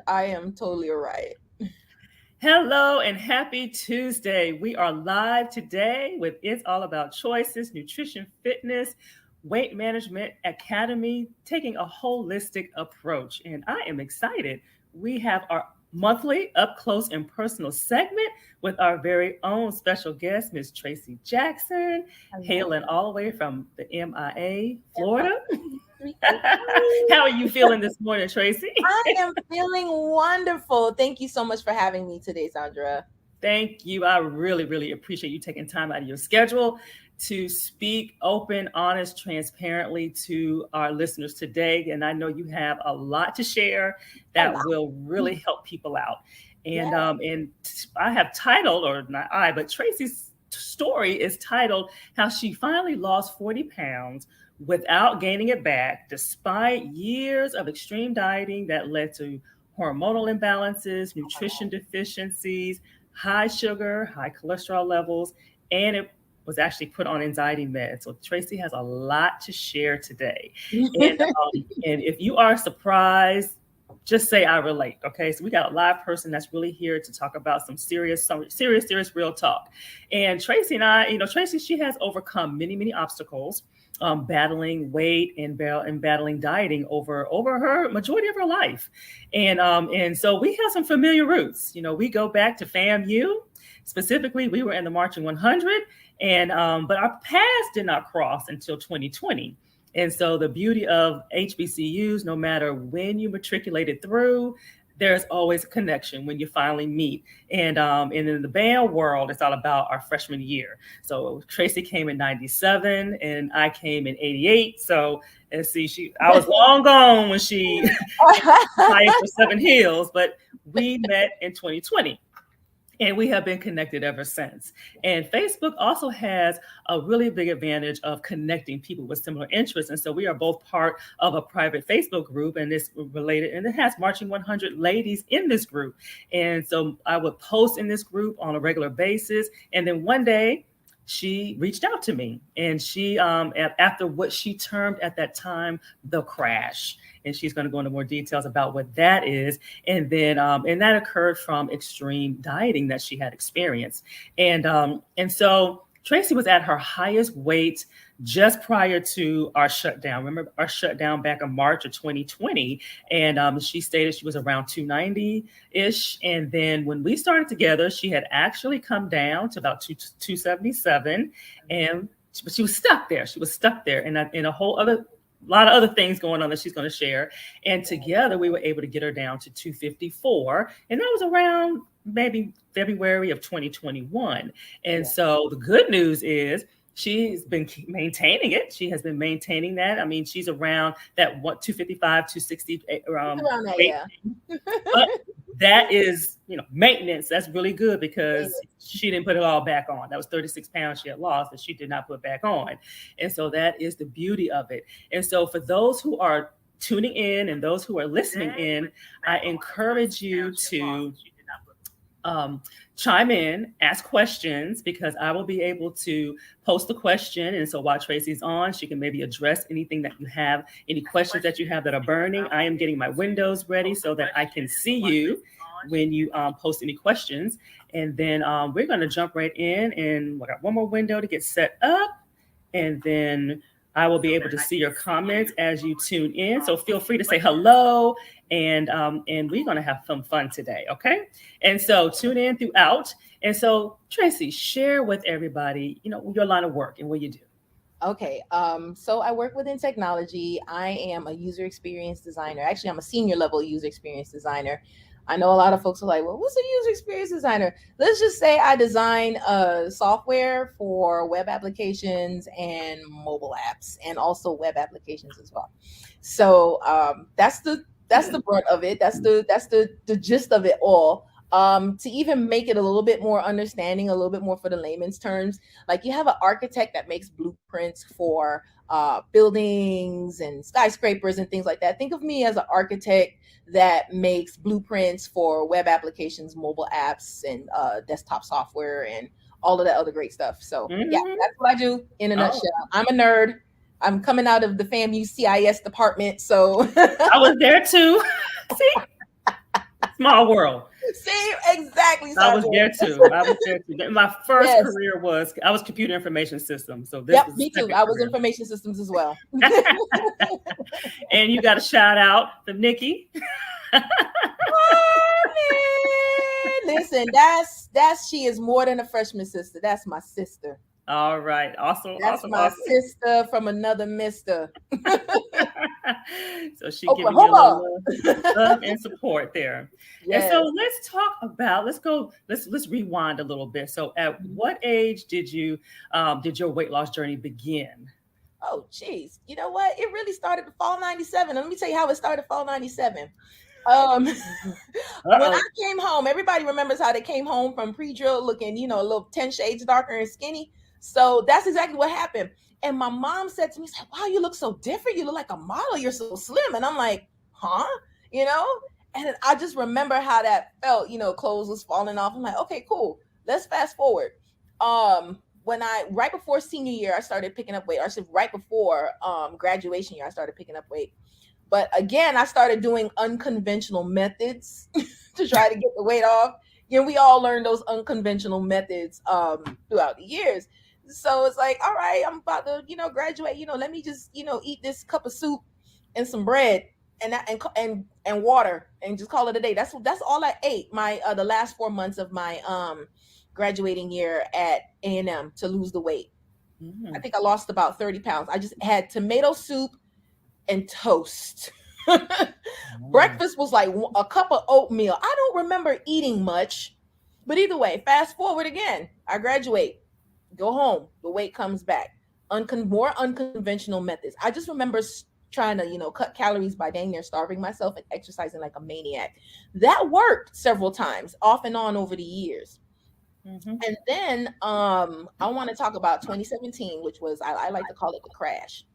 I am totally all right. Hello and happy Tuesday. We are live today with It's All About Choices, Nutrition, Fitness, Weight Management Academy, taking a holistic approach. And I am excited. We have our monthly up close and personal segment with our very own special guest, Miss Tracey Jackson, Hello. hailing all the way from the MIA, Emma. Florida. Sweet. How are you feeling this morning, Tracy? I am feeling wonderful. Thank you so much for having me today, Sandra. Thank you. I really, really appreciate you taking time out of your schedule to speak open, honest, transparently to our listeners today. And I know you have a lot to share A that lot. will really help people out. Yeah. And I have titled, or not I, but Tracy's story is titled "How She Finally Lost 40 Pounds Without Gaining It Back, Despite Years of Extreme Dieting That Led to Hormonal Imbalances, Oh my Nutrition Deficiencies, high sugar, high cholesterol levels, and it was actually put on anxiety meds. So Tracy has a lot to share today. And God. and if you are surprised, just say I relate. Okay. So we got a live person that's really here to talk about some serious real talk. And Tracy and I, Tracy, she has overcome many, many obstacles. Battling weight and battling dieting over her majority of her life, and so we have some familiar roots. We go back to FAMU. Specifically, we were in the Marching 100, and but our paths did not cross until 2020. And so the beauty of HBCUs, no matter when you matriculated through, there's always a connection when you finally meet. And in the band world, it's all about our freshman year. So Tracy came in '97, and I came in '88. So and see, I was long gone when she hired for Seven Hills, but we met in 2020. And we have been connected ever since. And Facebook also has a really big advantage of connecting people with similar interests. And so we are both part of a private Facebook group, and it's related, and it has Marching 100 ladies in this group. And so I would post in this group on a regular basis. And then one day, she reached out to me, and she after what she termed at that time the crash, and she's going to go into more details about what that is. And that occurred from extreme dieting that she had experienced. And so Tracy was at her highest weight just prior to our shutdown. Remember our shutdown back in March of 2020? And she stated she was around 290 ish. And then when we started together, she had actually come down to about 277. But she was stuck there. She was stuck there. And in a whole other lot of other things going on that she's going to share. And together we were able to get her down to 254. And that was around maybe February of 2021. And so the good news is she's been maintaining it. She has been maintaining that. I mean, she's around that 255, 260 Around that, weight. yeah. But that is, maintenance. That's really good because she didn't put it all back on. That was 36 pounds she had lost that she did not put back on. And so that is the beauty of it. And so for those who are tuning in and those who are listening in, I encourage you to chime in, ask questions, because I will be able to post the question. And so while Tracy's on, she can maybe address anything that you have, any questions that you have that are burning. I am getting my windows ready so that I can see you when you post any questions. And then we're going to jump right in, and we got one more window to get set up. And then I will be able to see your comments as you tune in. So feel free to say hello, and we're going to have some fun today, okay? And so tune in throughout. And so Tracy, share with everybody, your line of work and what you do. Okay. So I work within technology. I am a user experience designer. Actually, I'm a senior level user experience designer. I know a lot of folks are like, well, what's a user experience designer? Let's just say I design software for web applications and mobile apps, and also web applications as well. So that's the brunt of it. That's the gist of it all. To even make it a little bit more understanding, a little bit more for the layman's terms, like you have an architect that makes blueprints for buildings and skyscrapers and things like that. Think of me as an architect that makes blueprints for web applications, mobile apps, and desktop software, and all of that other great stuff. So yeah, Mm-hmm. that's what I do in a Oh, nutshell. I'm a nerd. I'm coming out of the FAMU CIS department, so I was there too. See? Small world. See, exactly. I Sorry. was there too. I was there too. My first Yes. career I was computer information systems. So this Yep. was the Me too. second I was career. information systems as well. And you got a shout out to Nikki. Listen, she is more than a freshman sister. That's my sister. All right. Awesome. That's Awesome. my Awesome. sister from another mister. So she giving you a Oklahoma. little love and support there. Yes. And so let's talk about, let's rewind a little bit. So at what age did your weight loss journey begin? Oh, geez. You know what? It really started fall 97. Let me tell you how it started fall 97. When I came home, everybody remembers how they came home from pre-drill looking, a little 10 shades darker and skinny. So that's exactly what happened. And my mom said to me, wow, you look so different. You look like a model. You're so slim. And I'm like, huh? And I just remember how that felt, clothes was falling off. I'm like, okay, cool. Let's fast forward. Right before senior year, I started picking up weight. Actually, right before graduation year, I started picking up weight. But again, I started doing unconventional methods to try to get the weight off. We all learned those unconventional methods throughout the years. So it's like, all right, I'm about to, graduate. Let me just, eat this cup of soup and some bread and water and just call it a day. That's all I ate the last 4 months of my graduating year at A&M to lose the weight. I think I lost about 30 pounds. I just had tomato soup and toast. Breakfast was like a cup of oatmeal. I don't remember eating much, but either way, fast forward again. I graduate, go home, the weight comes back. More unconventional methods. I just remember trying to, cut calories by dang near starving myself and exercising like a maniac. That worked several times, off and on over the years. And then I want to talk about 2017, which was, I like to call it the crash.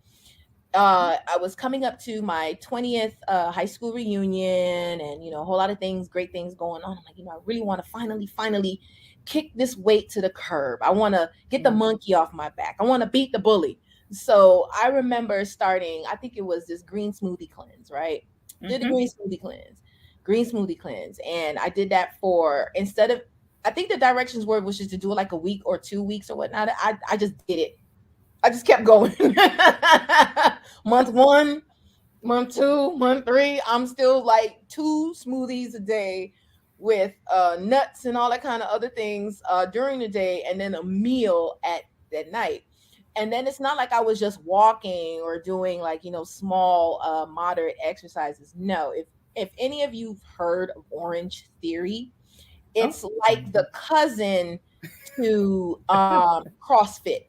I was coming up to my 20th high school reunion and, a whole lot of things, great things going on. I'm like, I really want to finally kick this weight to the curb. I want to get the monkey off my back. I want to beat the bully. So I remember starting, I think it was this green smoothie cleanse, right? Did the green smoothie cleanse. And I did that I think the directions was just to do it like a week or 2 weeks or whatnot. I just did it. I just kept going. Month 1, month 2, month 3, I'm still like 2 smoothies a day with nuts and all that kind of other things during the day, and then a meal at night. And then it's not like I was just walking or doing like, small, moderate exercises. No, if any of you've heard of Orange Theory, it's like the cousin to CrossFit.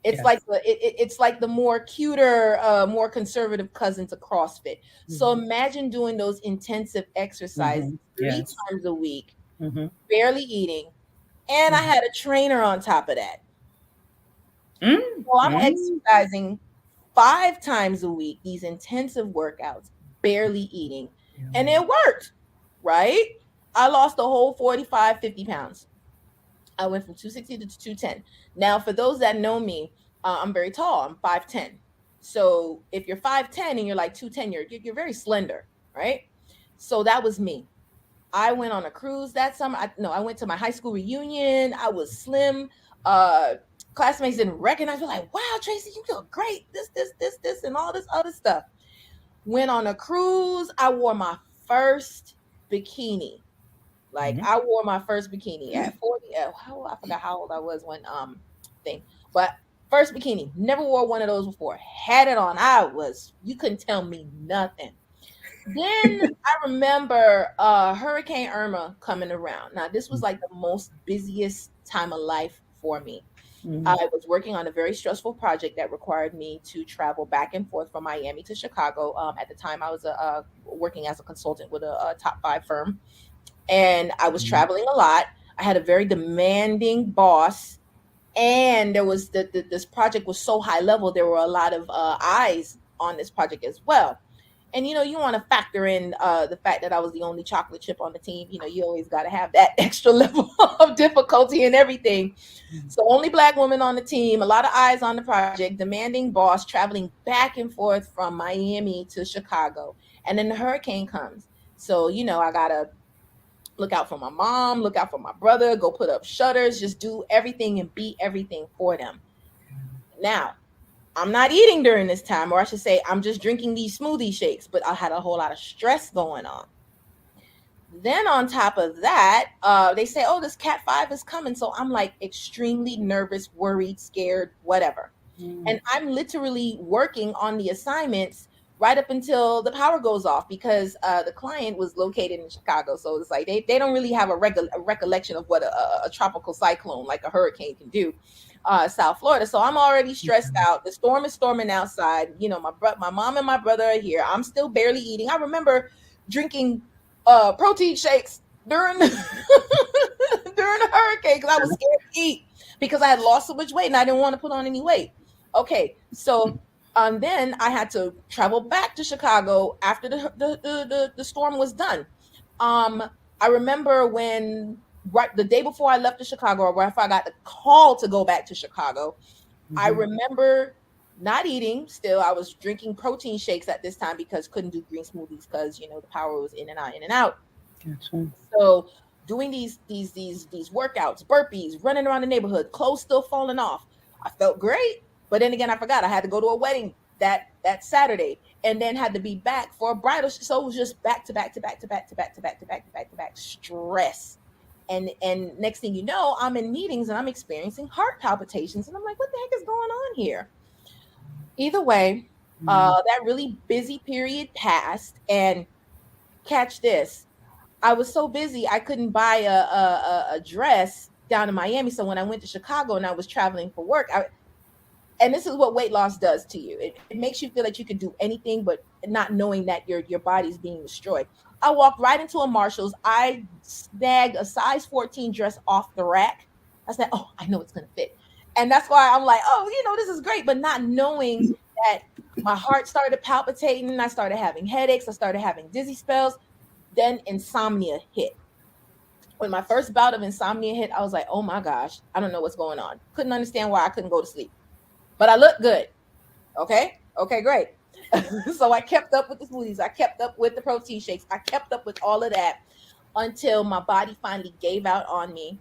It's like it's like the more cuter, more conservative cousin to CrossFit. So imagine doing those intensive exercises 3 times a week, barely eating, and I had a trainer on top of that. So I'm exercising 5 times a week, these intensive workouts, barely eating, and it worked, right? I lost a whole 45, 50 pounds. I went from 260 to 210. Now, for those that know me, I'm very tall. I'm 5'10". So if you're 5'10" and you're like 210, you're very slender, right? So that was me. I went on a cruise that summer. I went to my high school reunion. I was slim. Classmates didn't recognize me. Like, wow, Tracey, you look great. This, and all this other stuff. Went on a cruise. I wore my first bikini. I wore my first bikini at 40. I forgot how old I was when but first bikini. Never wore one of those before. Had it on. You couldn't tell me nothing. Then I remember Hurricane Irma coming around. Now this was like the most busiest time of life for me. I was working on a very stressful project that required me to travel back and forth from Miami to Chicago. At the time, I was working as a consultant with a top 5 firm. And I was traveling a lot. I had a very demanding boss, and there was this project was so high level. There were a lot of eyes on this project as well. And you want to factor in the fact that I was the only chocolate chip on the team. You always got to have that extra level of difficulty and everything. So only Black woman on the team, a lot of eyes on the project, demanding boss, traveling back and forth from Miami to Chicago, and then the hurricane comes. So I gotta Look out for my mom, look out for my brother, go put up shutters, just do everything and be everything for them. Now, I'm not eating during this time, or I should say, I'm just drinking these smoothie shakes, but I had a whole lot of stress going on. Then on top of that, they say, oh, this Cat 5 is coming. So I'm like extremely nervous, worried, scared, whatever. And I'm literally working on the assignments right up until the power goes off, because the client was located in Chicago. So it's like they don't really have a recollection of what a tropical cyclone like a hurricane can do, South Florida. So I'm already stressed out. The storm is storming outside. You know, my mom and my brother are here. I'm still barely eating. I remember drinking protein shakes during during the hurricane because I was scared to eat because I had lost so much weight and I didn't want to put on any weight. Okay, so then I had to travel back to Chicago after the storm was done. I remember when right the day before I left to Chicago, or if I got the call to go back to Chicago, I remember not eating still. I was drinking protein shakes at this time because couldn't do green smoothies because the power was in and out, in and out. Gotcha. So doing these workouts, burpees, running around the neighborhood, clothes still falling off. I felt great, but then again, I forgot I had to go to a wedding that Saturday, and then had to be back for a bridal. So it was just back to back to back to back to back to back to back to back to back stress. And next thing you know, I'm in meetings and I'm experiencing heart palpitations, and I'm like, what the heck is going on here? Either way, that really busy period passed, and catch this. I was so busy I couldn't buy a dress down in Miami. So when I went to Chicago and I was traveling for work, and this is what weight loss does to you. It makes you feel like you can do anything, but not knowing that your body's being destroyed. I walked right into a Marshall's. I snagged a size 14 dress off the rack. I said, oh, I know it's going to fit. And that's why I'm like, oh, this is great. But not knowing that my heart started palpitating. I started having headaches. I started having dizzy spells. Then insomnia hit. When my first bout of insomnia hit, I was like, oh my gosh, I don't know what's going on. Couldn't understand why I couldn't go to sleep. But I look good. Okay, great. So I kept up with the smoothies. I kept up with the protein shakes. I kept up with all of that until my body finally gave out on me.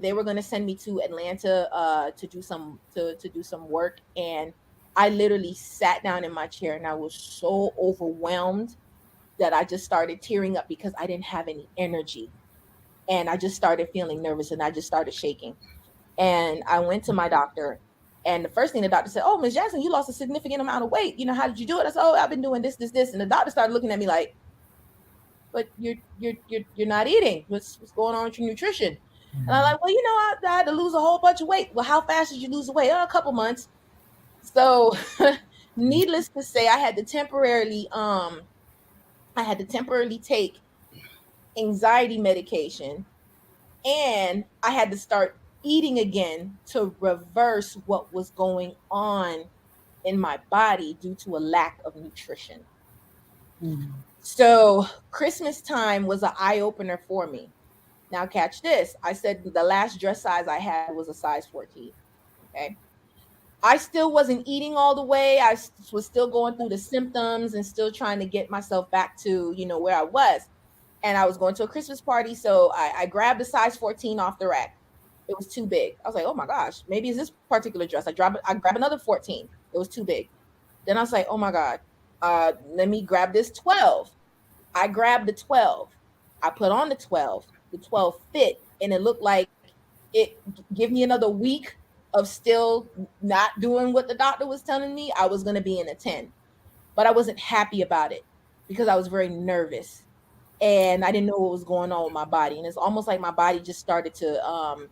They were going to send me to Atlanta to do some work, and I literally sat down in my chair and I was so overwhelmed that I just started tearing up because I didn't have any energy, and I just started feeling nervous and I just started shaking. And I went to my doctor. And the first thing the doctor said, oh, Ms. Jackson, you lost a significant amount of weight. How did you do it? I said, oh, I've been doing this. And the doctor started looking at me like, but you're not eating. What's going on with your nutrition? And I'm like, well, I had to lose a whole bunch of weight. Well, how fast did you lose the weight? Oh, a couple months. So needless to say, I had to temporarily take anxiety medication, and I had to start eating again to reverse what was going on in my body due to a lack of nutrition. So Christmas time was an eye-opener for me. Now catch this. I said the last dress size I had was a size 14. Okay. I still wasn't eating all the way. I was still going through the symptoms and still trying to get myself back to, where I was. And I was going to a Christmas party. So I grabbed a size 14 off the rack. It was too big. I was like, oh my gosh, maybe it's this particular dress. I grab another 14. It was too big. Then I was like, oh my God, let me grab this 12. I grabbed the 12. I put on the 12. The 12 fit, and it looked like it gave me another week of still not doing what the doctor was telling me. I was going to be in a 10, but I wasn't happy about it because I was very nervous and I didn't know what was going on with my body. And it's almost like my body just started to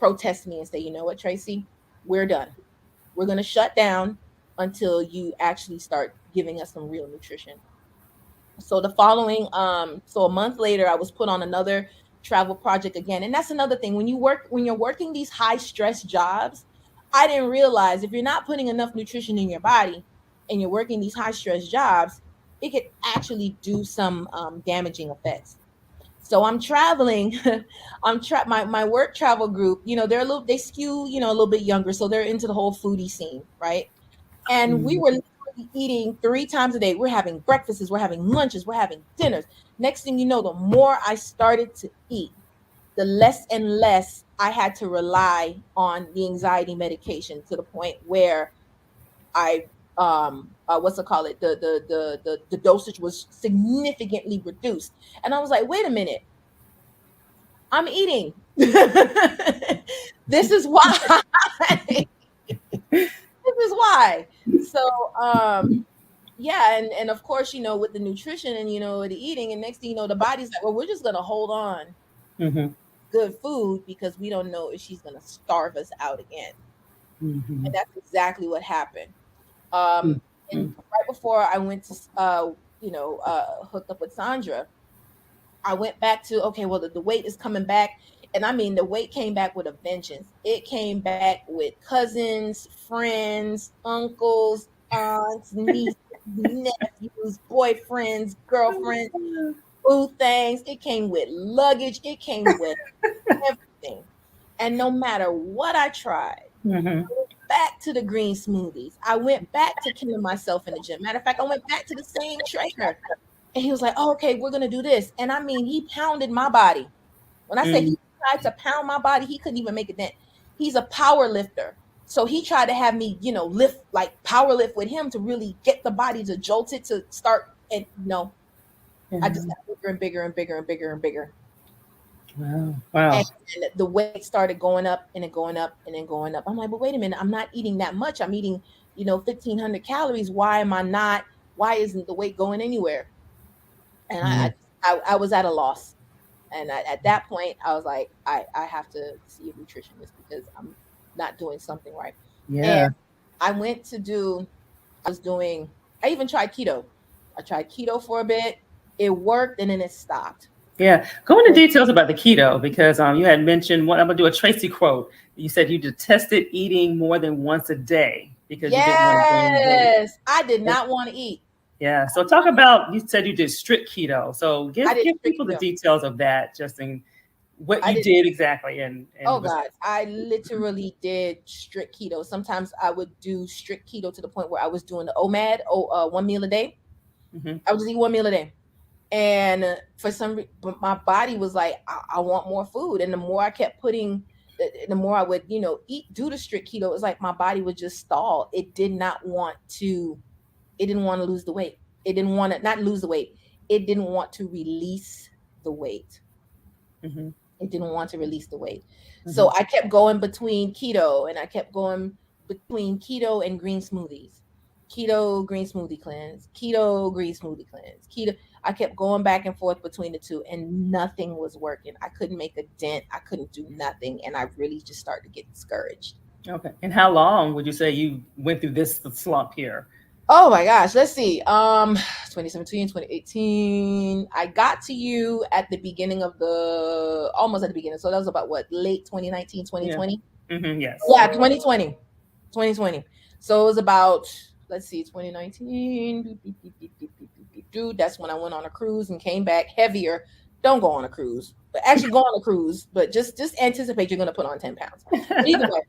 protest me and say, you know what, Tracey, we're done. We're going to shut down until you actually start giving us some real nutrition. So the following, so a month later, I was put on another travel project again. And that's another thing. When you're working these high stress jobs, I didn't realize if you're not putting enough nutrition in your body and you're working these high stress jobs, it could actually do some damaging effects. So I'm traveling. My work travel group, they skew, a little bit younger. So they're into the whole foodie scene. Right. And we were eating 3 times a day. We're having breakfasts, we're having lunches, we're having dinners. Next thing you know, the more I started to eat, the less and less I had to rely on the anxiety medication, to the point where I what's it called it? The dosage was significantly reduced. And I was like, wait a minute, I'm eating. This is why. This is why. So yeah, and of course, with the nutrition and the eating, and next thing you know, the body's like, well, we're just gonna hold on Mm-hmm. good food because we don't know if she's gonna starve us out again. Mm-hmm. And that's exactly what happened. Um, and right before I went to hooked up with Sandra, I went back to, okay, well, the weight is coming back. And I mean, the weight came back with a vengeance. It came back with cousins, friends, uncles, aunts, nieces, nephews, boyfriends, girlfriends, boo things. It came with luggage. It came with everything. And no matter what I tried, Mm-hmm. back to the green smoothies. I went back to killing myself in the gym. Matter of fact, I went back to the same trainer. And he was like, oh, okay, we're going to do this. And I mean, he pounded my body. When I say Mm-hmm. he tried to pound my body, he couldn't even make a dent. He's a power lifter. So he tried to have me, lift, like power lift with him to really get the body to jolt it to start. And no, I just got bigger and bigger and bigger and bigger and bigger. Wow. Wow. And the weight started going up and then going up and then going up. I'm like, but wait a minute, I'm not eating that much. I'm eating, 1,500 calories. Why isn't the weight going anywhere? And I was at a loss. And at that point, I was like, I have to see a nutritionist because I'm not doing something right. Yeah. And I even tried keto. I tried keto for a bit. It worked and then it stopped. Yeah. Go into details about the keto because you had mentioned I'm gonna do a Tracey quote. You said you detested eating more than once a day because you didn't want to gain weight. Yes, I did not want to eat. Yeah. So talk about, you said you did strict keto. So give I did strict people the keto. details of that, just in what I you did exactly. And Oh God, I literally did strict keto. Sometimes I would do strict keto to the point where I was doing the OMAD, 1 meal a day. Mhm. I would just eat 1 meal a day. And for some reason, my body was like, I want more food. And the more I kept putting, the more I would, eat, do the strict keto. It was like my body would just stall. It didn't want to lose the weight. It didn't want to not lose the weight. It didn't want to release the weight. Mm-hmm. It didn't want to release the weight. Mm-hmm. So I kept going between keto and I kept going between keto and green smoothies. Keto, green smoothie cleanse, keto, green smoothie cleanse, keto. I kept going back and forth between the two and nothing was working. I couldn't make a dent. I couldn't do nothing. And I really just started to get discouraged. Okay. And how long would you say you went through this slump here? Oh my gosh, let's see. 2017, 2018. I got to you at the beginning of almost at the beginning. So that was about what, late 2019, 2020? Yeah. Mm-hmm, yes. Yeah, 2020. 2020. So it was about, let's see, 2019. That's when I went on a cruise and came back heavier. Don't go on a cruise. But actually go on a cruise, but just anticipate you're gonna put on 10 pounds. But either way.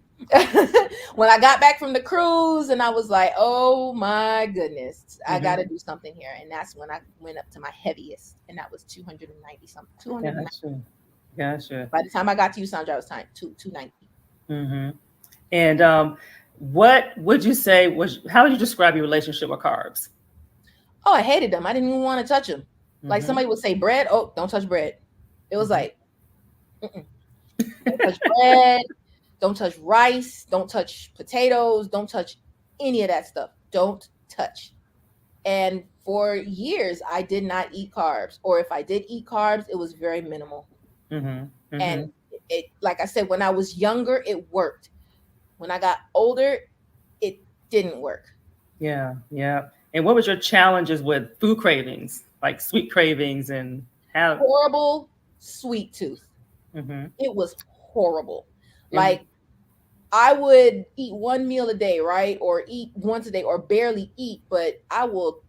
When I got back from the cruise and I was like, oh my goodness, I got to do something here. And that's when I went up to my heaviest, and that was 290 something. 290. Gotcha. By the time I got to you, Sandra, I was 290. Mm-hmm. And what would you say how would you describe your relationship with carbs? Oh, I hated them. I didn't even want to touch them. Like somebody would say bread. Oh, don't touch bread. It was like, don't touch bread. Don't touch rice. Don't touch potatoes. Don't touch any of that stuff. Don't touch. And for years, I did not eat carbs. Or if I did eat carbs, it was very minimal. Mm-hmm. Mm-hmm. And it, like I said, when I was younger, it worked. When I got older, it didn't work. Yeah, yeah. And what was your challenges with food cravings, like sweet cravings, and how? Horrible sweet tooth. Mm-hmm. It was horrible. Like, I would eat 1 meal a day, right? Or eat once a day or barely eat, but I will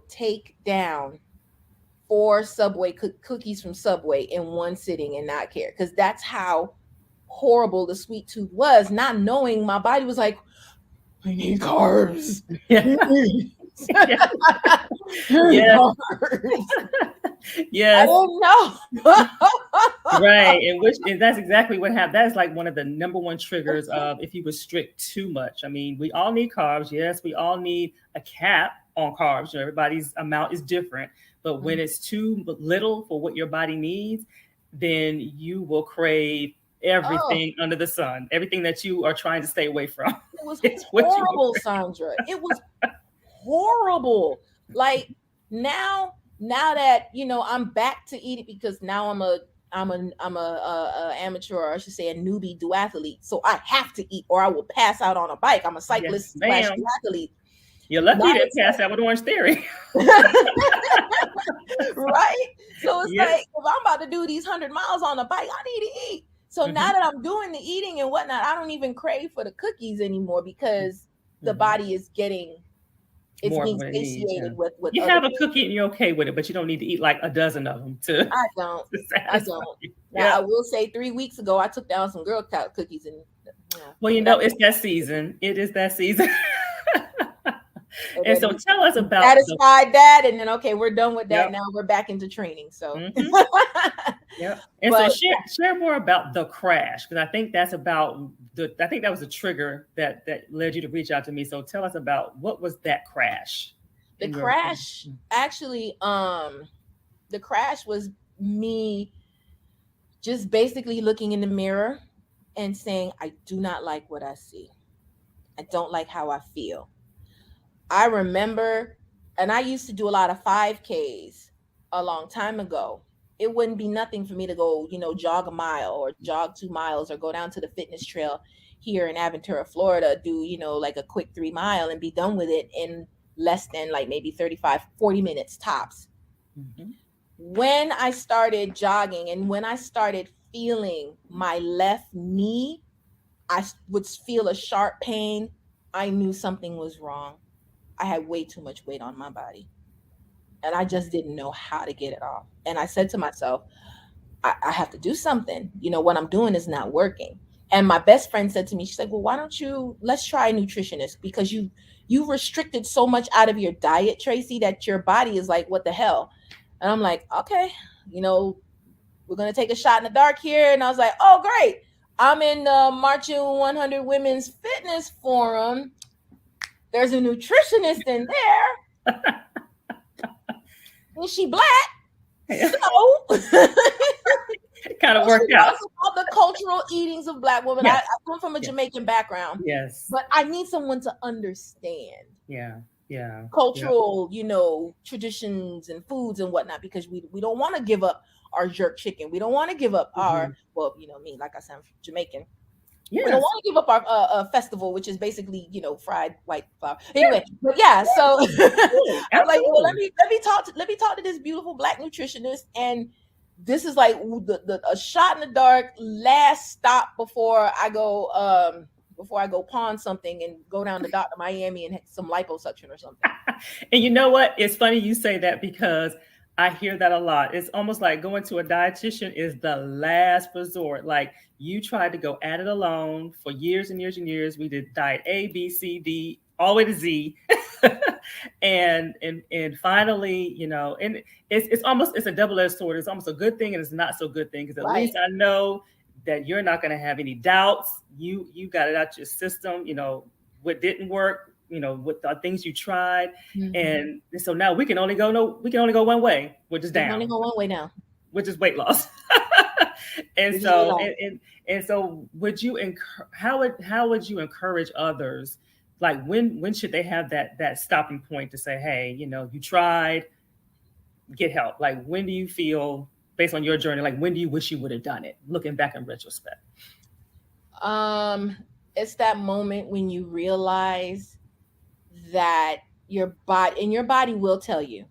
take down 4 Subway cookies from Subway in one sitting and not care. Because that's how horrible the sweet tooth was, not knowing my body was like, I need carbs. Yeah. Yeah. I need Yes. carbs. Yes. I didn't know. Right. And that's exactly what happened. That is like one of the number one triggers of if you restrict too much. I mean, we all need carbs. Yes, we all need a cap on carbs. You know, everybody's amount is different. But when it's too little for what your body needs, then you will crave Oh, everything under the sun, everything that you are trying to stay away from. it was It's what you will horrible, crave. Sandra. It was horrible. Like now that I'm back to eating because now I'm a amateur, or I should say a newbie duathlete. So I have to eat or I will pass out on a bike. I'm a Yes, cyclist slash ma'am. duathlete. You're lucky you Not didn't pass that with Orange Theory. right? So it's Yes. like if I'm about to do these 100 miles on a bike, I need to eat. So now Hmm. that I'm doing the eating and whatnot, I don't even crave for the cookies anymore because the Hmm. body is getting it's More of being what it needs. Yeah. satiated with You other have a things. cookie and you're okay with it, but you don't need to eat like a dozen of them to, I don't. to I satisfy don't. you. Now Yeah. I will say 3 weeks ago I took down some Girl Scout cookies and Well, you but know, it's that season. It is that season. And so tell us about the, satisfied that, and then okay, we're done with that. yep. Now we're back into training. So, Hmm. Yep. And so but share more about the crash, because I think that's about I think that was a trigger that led you to reach out to me. So tell us about what was that crash the in your. crash actually, the crash was me just basically looking in the mirror and saying, I do not like what I see. I don't like how I feel. I remember, and I used to do a lot of 5Ks a long time ago. It wouldn't be nothing for me to go, jog a mile or jog 2 miles or go down to the fitness trail here in Aventura, Florida, do, like a quick 3 mile and be done with it in less than like maybe 35, 40 minutes tops. Mhm. When I started jogging and when I started feeling my left knee, I would feel a sharp pain. I knew something was wrong. I had way too much weight on my body and I just didn't know how to get it off. And I said to myself, I have to do something. What I'm doing is not working. And my best friend said to me, she's like, well, why don't let's try a nutritionist because you restricted so much out of your diet, Tracey, that your body is like, what the hell? And I'm like, okay, we're going to take a shot in the dark here. And I was like, oh, great. I'm in the Marching 100 Women's Fitness Forum. There's a nutritionist in there. And she black. So It kind of worked out. About the cultural eatings of black women. Yes. I come from a Jamaican background. Yes. But I need someone to understand. Yeah. Yeah. Cultural, traditions and foods and whatnot, because we don't want to give up our jerk chicken. We don't want to give up our, me, like I said, I'm Jamaican. Yes. We don't want to give up our festival, which is basically, fried white flour. Anyway, but yeah, so I'm like, well, let me talk to this beautiful black nutritionist, and this is like a shot in the dark, last stop before I go pawn something and go down to Dr. Miami and some liposuction or something. And you know what? It's funny you say that because I hear that a lot. It's almost like going to a dietitian is the last resort. Like you tried to go at it alone for years and years and years. We did diet A, B, C, D, all the way to Z. and finally, and it's a double-edged sword. It's almost a good thing and it's not so good thing, because at least I know that you're not going to have any doubts. You got it out your system, what didn't work, with the things you tried. And so now we can only go one way, which is down. We can only go one way now, which is weight loss. And so and so would you how would you encourage others? Like when should they have that stopping point to say, hey, you tried, get help? Like when do you feel, based on your journey, like when do you wish you would have done it, looking back in retrospect? It's that moment when you realize that your body will tell you.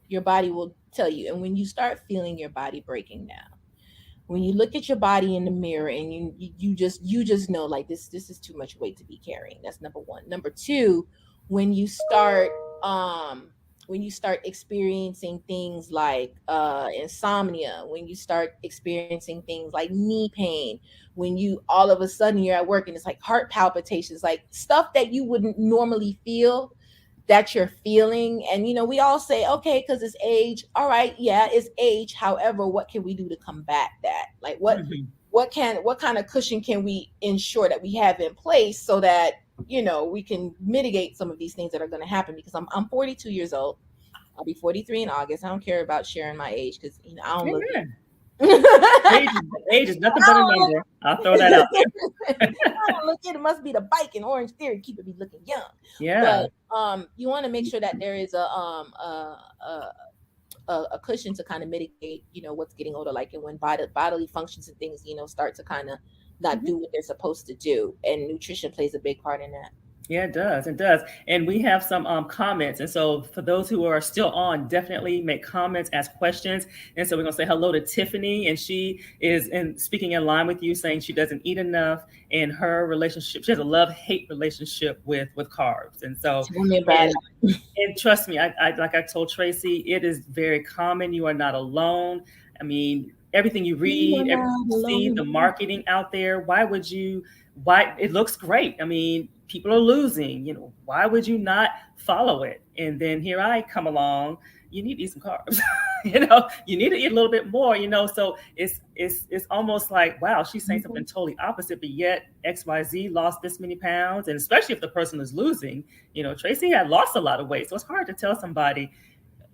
Your body will tell you. And when you start feeling your body breaking down, when you look at your body in the mirror and you just know, like, this is too much weight to be carrying. That's number one. Number two, when you start when you start experiencing things like insomnia, when you start experiencing things like knee pain, when you all of a sudden you're at work and it's like heart palpitations, like stuff that you wouldn't normally feel, that you're feeling. And we all say, okay, because it's age. All right, yeah, it's age. However, what can we do to combat that? Like what kind of cushion can we ensure that we have in place so that we can mitigate some of these things that are going to happen? Because I'm 42 years old. I'll be 43 in August. I don't care about sharing my age because I don't look it. Age is nothing but a number. I'll throw that out there. I don't look it. It must be the bike in Orange Theory keeping me looking young. Yeah. But you want to make sure that there is a cushion to kind of mitigate, what's getting older, like and when bodily functions and things, start to kind of not do what they're supposed to do, and nutrition plays a big part in that. Yeah, it does. It does. And we have some comments. And so for those who are still on, definitely make comments, ask questions. And so we're going to say hello to Tiffany. And she is speaking in line with you, saying she doesn't eat enough in her relationship. She has a love-hate relationship with carbs. And so, and trust me, I like I told Tracey, it is very common. You are not alone. I mean, everything you read, see the marketing out there. Why it looks great. I mean, people are losing, why would you not follow it? And then here I come along, you need to eat some carbs, you need to eat a little bit more, so it's almost like, wow, she's saying something totally opposite, but yet XYZ lost this many pounds. And especially if the person is losing, Tracey had lost a lot of weight. So it's hard to tell somebody,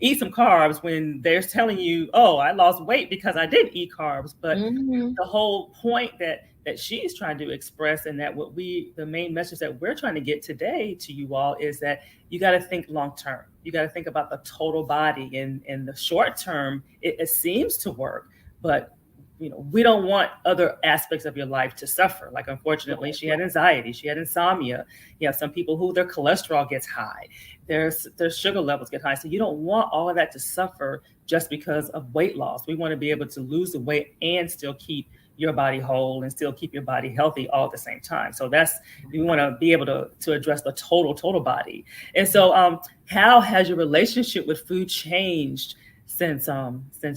eat some carbs when they're telling you, oh, I lost weight because I did eat carbs. But the whole point that she's trying to express, and that the main message that we're trying to get today to you all, is that you got to think long term. You got to think about the total body. And in the short term, it seems to work, but we don't want other aspects of your life to suffer. Like, unfortunately, she had anxiety, she had insomnia. You have some people who their cholesterol gets high, their sugar levels get high. So you don't want all of that to suffer just because of weight loss. We want to be able to lose the weight and still keep your body whole and still keep your body healthy all at the same time. So we want to be able to address the total body. And so how has your relationship with food changed since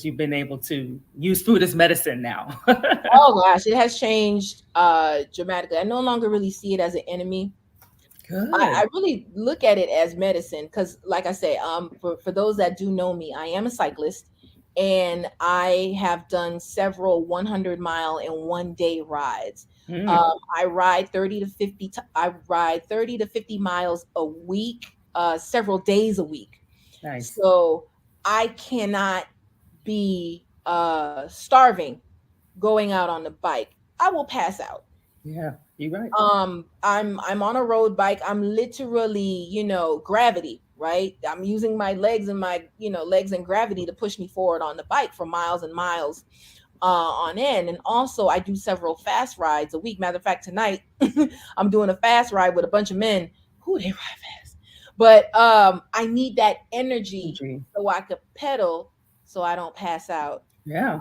you've been able to use food as medicine now? Oh gosh, it has changed dramatically. I no longer really see it as an enemy. Good. I really look at it as medicine because, like I say, for those that do know me, I am a cyclist, and I have done several 100-mile and one-day rides. I ride 30 to 50. I ride 30 to 50 miles a week, several days a week. Nice. So I cannot be starving going out on the bike. I will pass out. Yeah, you're right. I'm on a road bike. I'm literally, gravity, right? I'm using my legs and legs and gravity to push me forward on the bike for miles and miles on end. And also I do several fast rides a week. Matter of fact, tonight I'm doing a fast ride with a bunch of men. Who they ride fast. But I need that energy so I could pedal so I don't pass out. Yeah.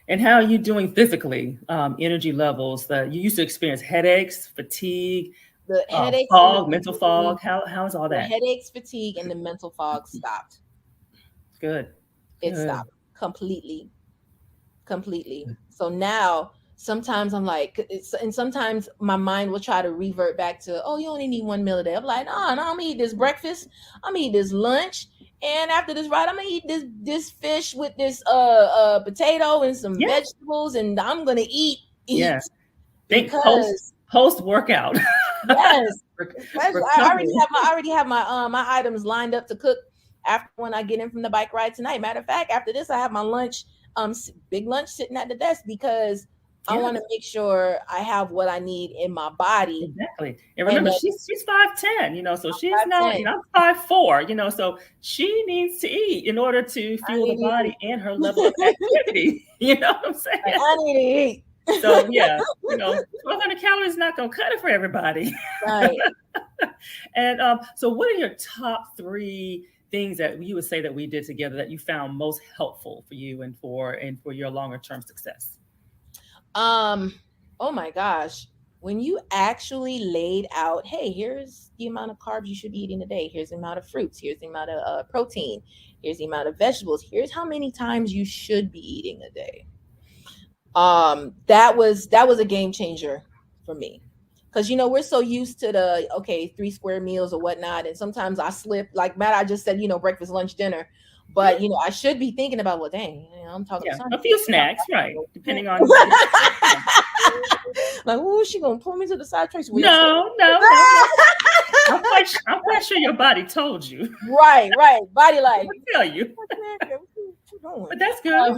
And how are you doing physically? Energy levels that you used to experience, headaches, fatigue, the headaches, fog, mental fog. How is all that? The headaches, fatigue, and the mental fog stopped. Good. It stopped completely. So now sometimes I'm like, and sometimes my mind will try to revert back to, oh, you only need one meal a day. I'm like, no, I'm gonna eat this breakfast. I'm gonna eat this lunch. And after this ride, I'm gonna eat this fish with this potato and some vegetables, and I'm gonna eat. Yes. Think post workout. Yes. I already have my items lined up to cook after when I get in from the bike ride tonight. Matter of fact, after this, I have my lunch, big lunch sitting at the desk because I want to make sure I have what I need in my body. Exactly. And remember, she's 5'10", so she's not, 5'4", so she needs to eat in order to fuel the body and her level of activity. You know what I'm saying? I need to eat. So 1,200 calories is not going to cut it for everybody. Right. And so what are your top 3 things that you would say that we did together that you found most helpful for you and for your longer term success? Oh my gosh. when you actually laid out, hey, here's the amount of carbs you should be eating a day, here's the amount of fruits, here's the amount of protein, here's the amount of vegetables, here's how many times you should be eating a day. That was a game changer for me, because we're so used to the, okay, 3 square meals or whatnot, and sometimes I slip, like Matt, I just said, breakfast, lunch, dinner, but I should be thinking about, well, dang, I'm talking to Yeah, son. a few snacks, right? Depending on. Like, oh, she gonna pull me to the side, Tracy? No, no, no, no. I'm quite sure your body told you. Right, body like, Tell you, but that's good.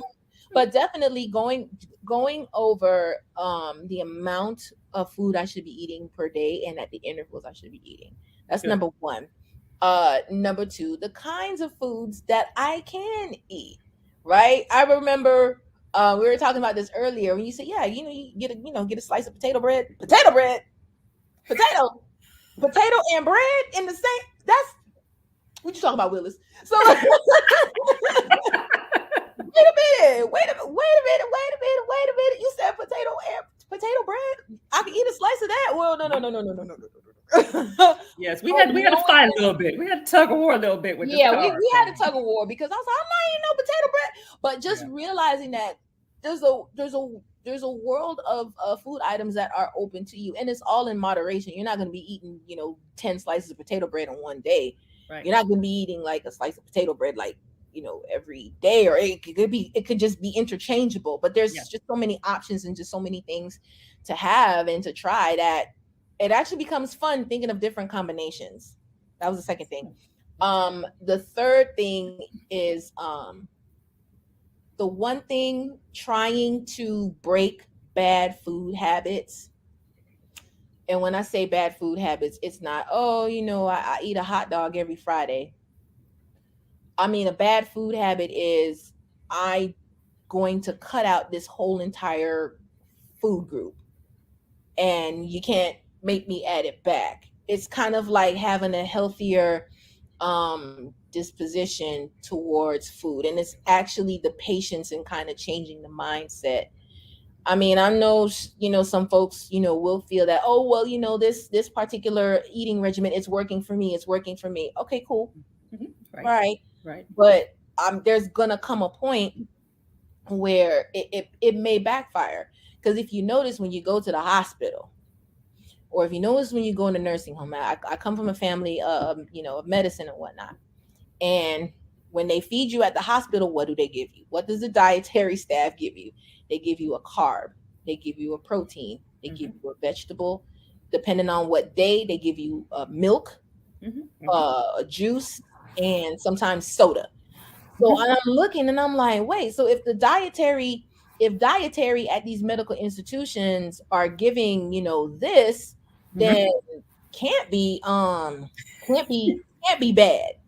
but definitely going over the amount of food I should be eating per day and at the intervals I should be eating. That's Good. number one. Number two, the kinds of foods that I can eat. Right. I remember we were talking about this earlier when you said, yeah, you get a slice of potato bread, potato and bread in the same. That's what you talking about, Willis. So wait a minute. You said potato bread. I can eat a slice of that. Well, no. Yes, we had to fight a little bit. We had to tug of war a little bit with this. Yeah, we had to tug of war, because I was like, I'm not eating no potato bread. But just realizing that there's a world of food items that are open to you, and it's all in moderation. You're not going to be eating 10 slices of potato bread on one day. Right. You're not going to be eating like a slice of potato bread like every day, or it could just be interchangeable. But there's just so many options and just so many things to have and to try, that it actually becomes fun thinking of different combinations. That was the second thing. The third thing is the one thing, trying to break bad food habits. And when I say bad food habits, it's not, I eat a hot dog every Friday. I mean, a bad food habit is I going to cut out this whole entire food group, and you can't make me add it back. It's kind of like having a healthier disposition towards food, and it's actually the patience and kind of changing the mindset. I mean, I know some folks will feel that, oh well, this particular eating regimen, it's working for me, okay, cool. Mm-hmm. Right. But there's gonna come a point where it may backfire, because if you notice when you go to the hospital, or if you notice when you go in a nursing home, I come from a family of medicine and whatnot, and when they feed you at the hospital, what do they give you? What does the dietary staff give you? They give you a carb, they give you a protein, they give you a vegetable, depending on what day, they give you milk, a juice, and sometimes soda. So I'm looking and I'm like, wait, so if dietary at these medical institutions are giving, this, then can't be bad.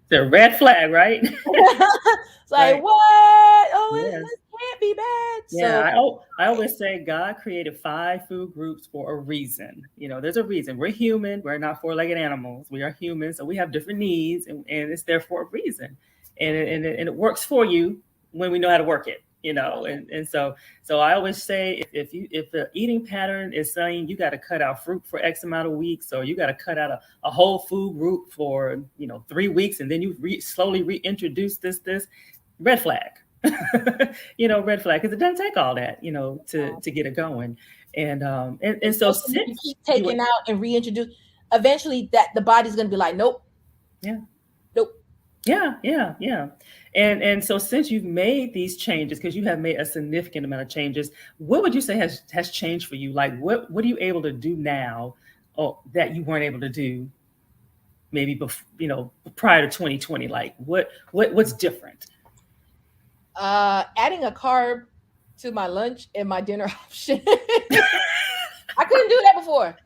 The red flag, right? It's like, right. What? Oh, yes. It can't be bad. Yeah, So I always say God created 5 food groups for a reason. There's a reason. We're human. We're not 4-legged animals. We are humans, so we have different needs, and it's there for a reason. And it works for you when we know how to work it. And so I always say, if the eating pattern is saying you got to cut out fruit for X amount of weeks, or you got to cut out a whole food group for 3 weeks, and then you slowly reintroduce this red flag. Red flag, because it doesn't take all that to get it going. And so since you keep taking out and reintroduce, eventually that the body's going to be like, nope. Yeah. And so since you've made these changes, because you have made a significant amount of changes, what would you say has changed for you? Like, what are you able to do now that you weren't able to do maybe prior to 2020? Like, what's different? Adding a carb to my lunch and my dinner option. I couldn't do that before.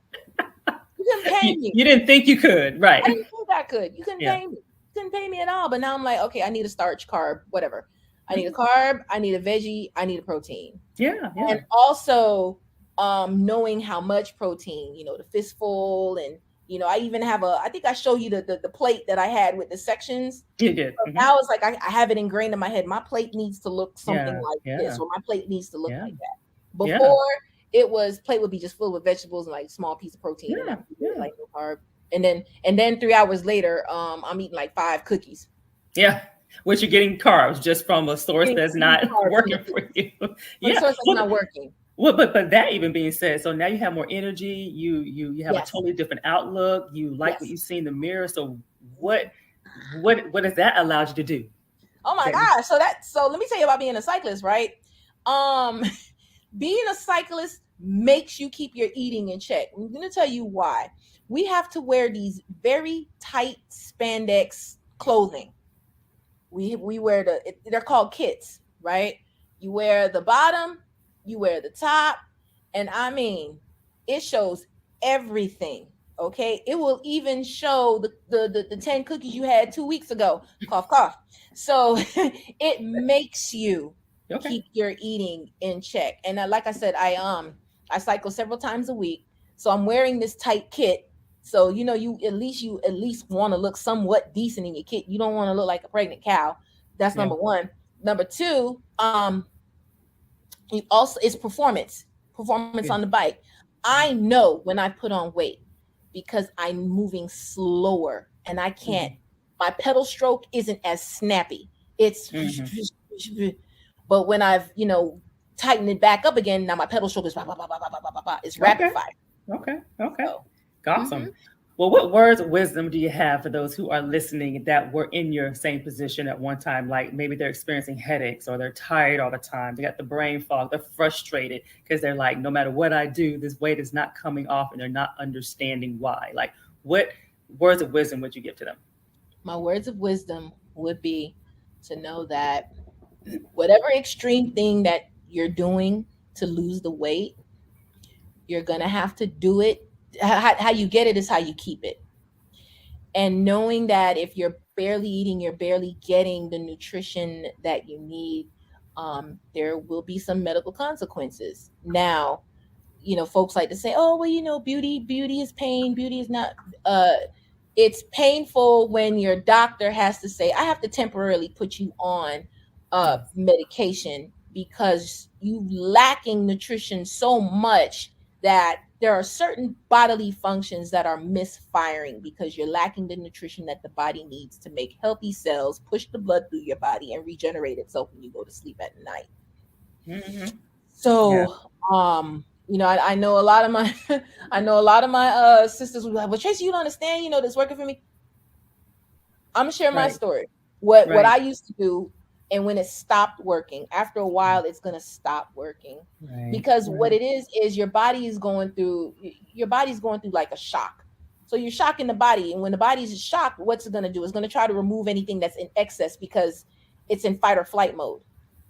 You couldn't pay me. You didn't think you could, right? I didn't think I could. You couldn't pay me. Couldn't pay me at all. But now I'm like, okay, I need a starch, carb, whatever. I need a carb, I need a veggie, I need a protein. Yeah. And also knowing how much protein, the fistful, and I even have I think I showed you the plate that I had with the sections. You did. Now it's like I have it ingrained in my head. My plate needs to look something like this, or my plate needs to look like that. Before it was plate would be just full with vegetables and like small piece of protein and Yeah, that yeah, like no carb. And then 3 hours later, I'm eating like 5 cookies. yeah. Which you're getting carbs just from a source Getting that's 2 not carbs from the working for cookies. you. From the Yeah. source that's not working. Well, but that even being said, so now you have more energy. You have a Yes. totally different outlook. You like what Yes. you see in the mirror. So what has that allowed you to do? Oh my That gosh. So let me tell you about being a cyclist, right? Um being a cyclist makes you keep your eating in check. I'm going to tell you why. We have to wear these very tight spandex clothing. We wear they're called kits, right? You wear the bottom, you wear the top, and I mean, it shows everything. Okay, it will even show the 10 cookies you had 2 weeks ago. Cough, cough. So it makes you okay? keep your eating in check. And like I said, I cycle several times a week, so I'm wearing this tight kit. So you at least want to look somewhat decent in your kit. You don't want to look like a pregnant cow. That's Yeah. number one. Number two, you also it's performance Yeah. on the bike. I know when I put on weight because I'm moving slower and I can't. Hmm. My pedal stroke isn't as snappy. It's Hmm. but when I've tightened it back up again, now my pedal stroke is bah, bah, bah, bah, bah, bah, bah, bah, it's rapid Okay. fire. Okay. Okay. So Awesome. mhm. Well, what words of wisdom do you have for those who are listening that were in your same position at one time? Like maybe they're experiencing headaches or they're tired all the time. They got the brain fog. They're frustrated because they're like, no matter what I do, this weight is not coming off and they're not understanding why. Like, what words of wisdom would you give to them? My words of wisdom would be to know that whatever extreme thing that you're doing to lose the weight, you're gonna have to do it. How you get it is how you keep it. And knowing that if you're barely eating, you're barely getting the nutrition that you need, there will be some medical consequences. Now, folks like to say, "Oh, well, beauty is pain. Beauty is not." Uh, it's painful when your doctor has to say, "I have to temporarily put you on Yes. medication because you lacking nutrition so much that there are certain bodily functions that are misfiring because you're lacking the nutrition that the body needs to make healthy cells push the blood through your body and regenerate itself when you go to sleep at night." Hmm. Yeah. So, I know a lot of my, I know a lot of my sisters will be like, "Well, Tracy, you don't understand. That's working for me." I'm gonna share my Right. story. What Right. I used to do, and when it stopped working, after a while, it's gonna stop working Right. because what Right. it is your body's going through like a shock. So you're shocking the body, and when the body's shocked, what's it gonna do? It's gonna try to remove anything that's in excess because it's in fight or flight mode,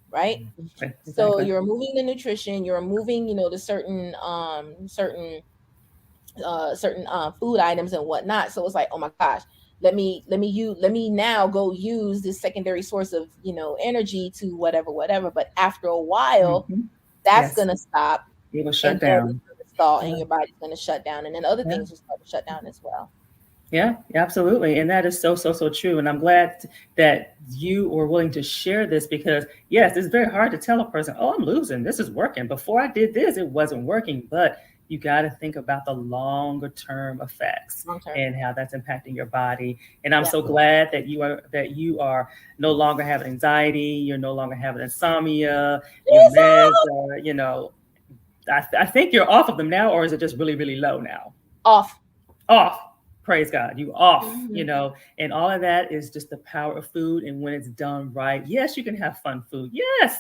right? Exactly. So Exactly. you're removing the nutrition, you're removing, the certain food items and whatnot. So it's like, oh my gosh, let me now go use this secondary source of energy to whatever. But after a while, Hmm. that's Yes. gonna stop, It will and shut then it's down. gonna stall, and Yeah. your body's gonna shut down, and then other Yeah. things will start to shut down as well. Yeah, absolutely. And that is so, so, so true. And I'm glad that you were willing to share this because, yes, it's very hard to tell a person, oh, I'm losing. This is working. Before I did this, it wasn't working. But you got to think about the longer term effects Long term. and how that's impacting your body. And I'm Yeah. so glad that you are no longer having anxiety. You're no longer having insomnia. Your meds Jesus! are, I think you're off of them now, or is it just really, really low now? Off. Off. Praise God, you off, Mhm. and all of that is just the power of food. And when it's done right, yes, you can have fun food. Yes,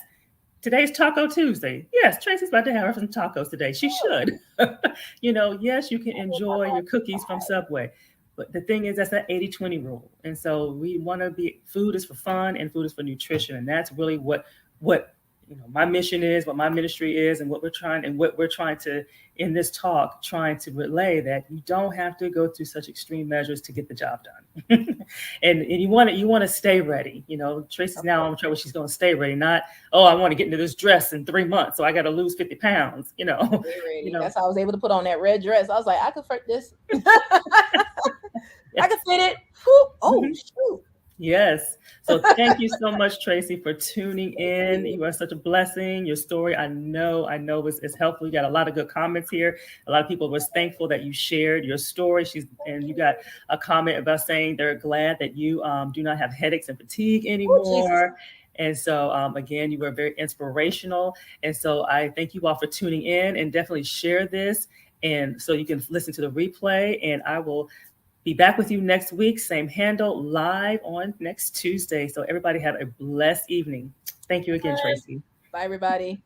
today's Taco Tuesday. Yes, Tracy's about to have her some tacos today. She Oh, should. Yes, you can enjoy your cookies from Subway. But the thing is, that's that 80-20 rule. And so we want to be food is for fun and food is for nutrition. And that's really what my mission is, what my ministry is, and what we're trying to in this talk, trying to relay that you don't have to go through such extreme measures to get the job done. And you want to stay ready. Tracy's of now course. on trouble. She's going to stay ready, not, oh, I want to get into this dress in 3 months, so I got to lose 50 pounds. Stay you ready. know, That's how I was able to put on that red dress. I was like, I could fit this. I yes, could fit it. Whew. Oh hmm shoot. Yes. So thank you so much, Tracey, for tuning Thank in. you. You are such a blessing. Your story, I know is helpful. You got a lot of good comments here. A lot of people was thankful that you shared your story. And you got a comment about saying they're glad that you do not have headaches and fatigue Oh, Jesus. anymore. And so, again, you were very inspirational. And so I thank you all for tuning in, and definitely share this. And so you can listen to the replay, and I will be back with you next week, same handle, live on next Tuesday. So everybody have a blessed evening. Thank you again, Bye. Tracey. Bye, everybody.